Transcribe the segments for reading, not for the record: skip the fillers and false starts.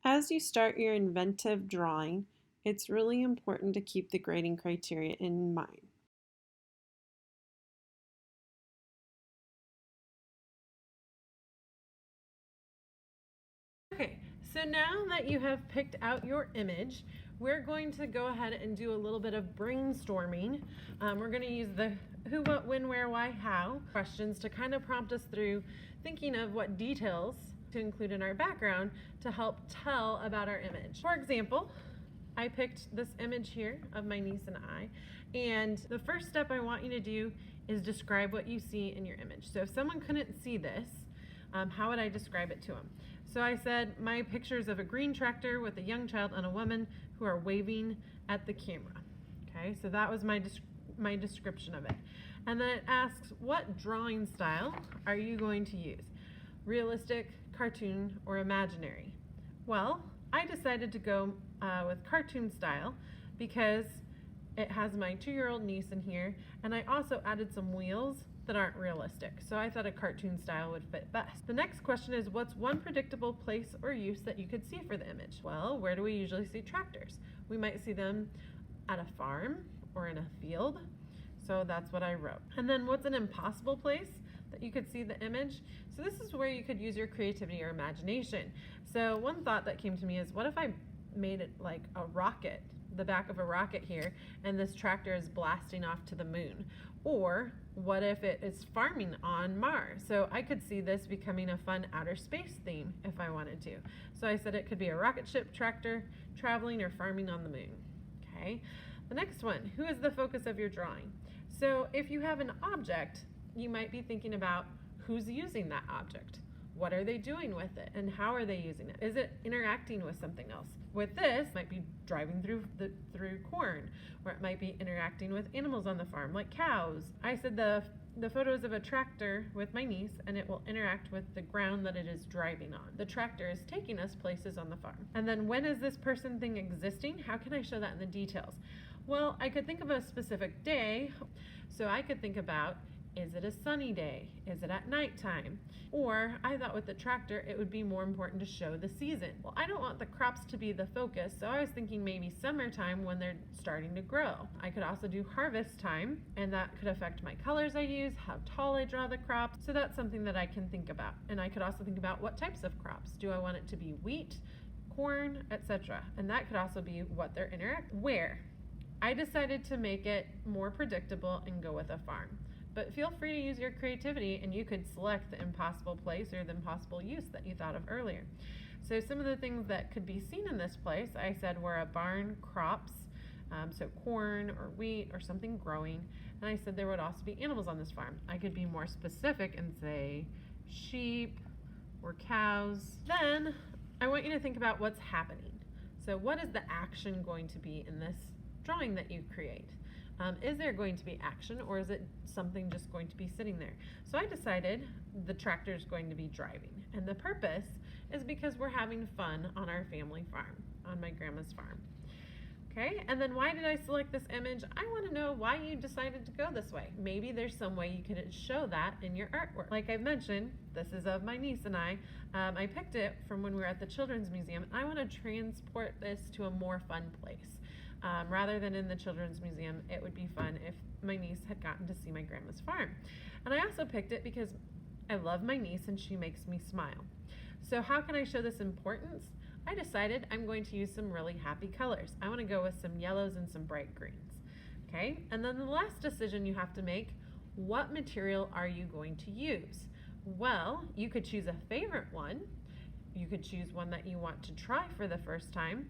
As you start your inventive drawing, it's really important to keep the grading criteria in mind. Okay, so now that you have picked out your image, we're going to go ahead and do a little bit of brainstorming. We're going to use the who, what, when, where, why, how questions to kind of prompt us through thinking of what details to include in our background to help tell about our image. For example, I picked this image here of my niece and I, and the first step I want you to do is describe what you see in your image. So if someone couldn't see this, how would I describe it to them? So I said my pictures of a green tractor with a young child and a woman who are waving at the camera. Okay, so that was my description of it. And then it asks, what drawing style are you going to use? Realistic, cartoon, or imaginary? Well, I decided to go with cartoon style because it has my 2-year-old niece in here, and I also added some wheels that aren't realistic, so I thought a cartoon style would fit best. The next question is, what's one predictable place or use that you could see for the image? Well, where do we usually see tractors? We might see them at a farm or in a field, so that's what I wrote. And then what's an impossible place that you could see the image? So this is where you could use your creativity or imagination. So one thought that came to me is, what if I made it like a rocket, the back of a rocket here, and this tractor is blasting off to the moon? Or what if it is farming on Mars? So I could see this becoming a fun outer space theme if I wanted to. So I said it could be a rocket ship, tractor, traveling, or farming on the moon. Okay. The next one, who is the focus of your drawing? So if you have an object, you might be thinking about who's using that object. What are they doing with it, and how are they using it? Is it interacting with something else? With this, it might be driving through corn, or it might be interacting with animals on the farm, like cows. I said the photos of a tractor with my niece, and it will interact with the ground that it is driving on. The tractor is taking us places on the farm. And then, when is this person thing existing? How can I show that in the details? Well, I could think of a specific day, so I could think about, is it a sunny day? Is it at nighttime? Or I thought with the tractor it would be more important to show the season. Well, I don't want the crops to be the focus, so I was thinking maybe summertime when they're starting to grow. I could also do harvest time, and that could affect my colors I use, how tall I draw the crops. So that's something that I can think about. And I could also think about what types of crops. Do I want it to be wheat, corn, etc.? And that could also be what they're interacting. Where? I decided to make it more predictable and go with a farm. But feel free to use your creativity, and you could select the impossible place or the impossible use that you thought of earlier. So some of the things that could be seen in this place, I said, were a barn, crops, so corn or wheat or something growing. And I said there would also be animals on this farm. I could be more specific and say sheep or cows. Then I want you to think about what's happening. So what is the action going to be in this drawing that you create? Is there going to be action, or is it something just going to be sitting there? So I decided the tractor is going to be driving, and the purpose is because we're having fun on our family farm, on my grandma's farm. Okay, and then why did I select this image? I want to know why you decided to go this way. Maybe there's some way you could show that in your artwork. Like I've mentioned, this is of my niece and I. I picked it from when we were at the Children's Museum, and I want to transport this to a more fun place. Rather than in the Children's Museum, it would be fun if my niece had gotten to see my grandma's farm. And I also picked it because I love my niece and she makes me smile. So how can I show this importance? I decided I'm going to use some really happy colors. I want to go with some yellows and some bright greens. Okay, and then the last decision you have to make, what material are you going to use? Well, you could choose a favorite one. You could choose one that you want to try for the first time.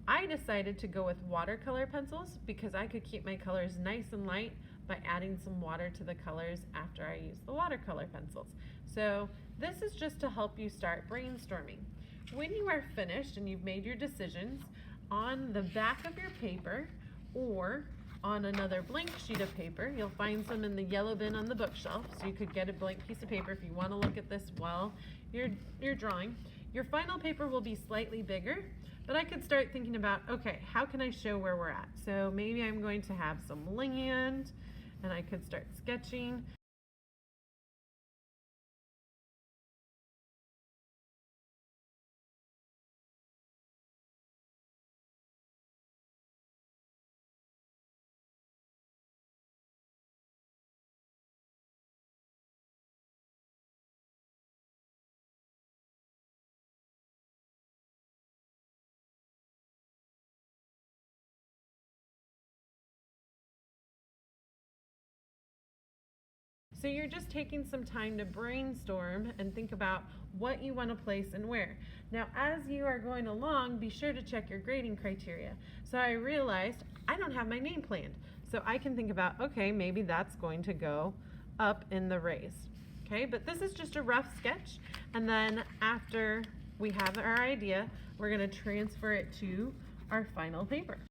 I decided to go with watercolor pencils because I could keep my colors nice and light by adding some water to the colors after I use the watercolor pencils. So this is just to help you start brainstorming. When you are finished and you've made your decisions, on the back of your paper or on another blank sheet of paper, you'll find some in the yellow bin on the bookshelf, so you could get a blank piece of paper if you want to look at this while you're drawing. Your final paper will be slightly bigger, but I could start thinking about, okay, how can I show where we're at? So maybe I'm going to have some land, and I could start sketching. So you're just taking some time to brainstorm and think about what you want to place and where. Now, as you are going along, be sure to check your grading criteria. So I realized I don't have my name planned. So I can think about, okay, maybe that's going to go up in the raised. Okay, but this is just a rough sketch. And then after we have our idea, we're going to transfer it to our final paper.